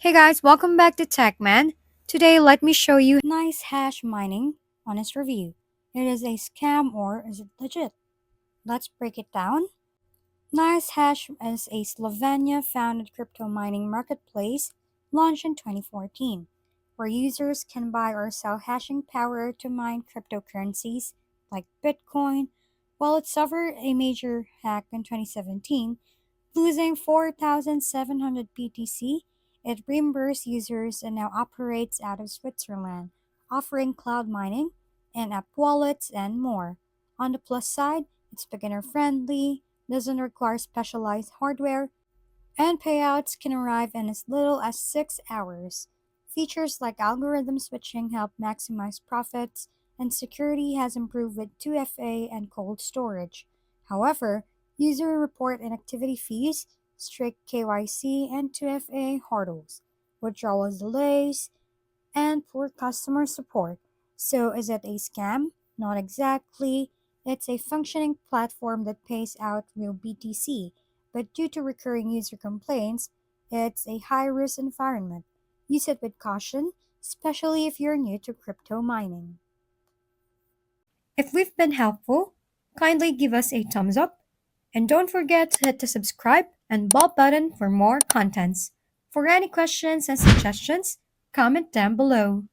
Hey guys, welcome back to TechMan. Today, let me show you NiceHash Mining honest review. It is a scam or is it legit? Let's break it down. NiceHash is a Slovenia-founded crypto mining marketplace launched in 2014, where users can buy or sell hashing power to mine cryptocurrencies like Bitcoin. While it suffered a major hack in 2017, losing 4,700 BTC, it reimbursed users and now operates out of Switzerland, offering cloud mining, in-app wallets, and more. On the plus side, it's beginner friendly, doesn't require specialized hardware, and payouts can arrive in as little as 6 hours. Features like algorithm switching help maximize profits, and security has improved with 2FA and cold storage. However, user report inactivity fees, strict KYC, and 2FA hurdles, withdrawal delays, and poor customer support. So, is it a scam? Not exactly. It's a functioning platform that pays out real BTC, but due to recurring user complaints, it's a high risk environment. Use it with caution, especially if you're new to crypto mining. If we've been helpful, kindly give us a thumbs up and don't forget to hit the subscribe and bell button for more contents. For any questions and suggestions, comment down below.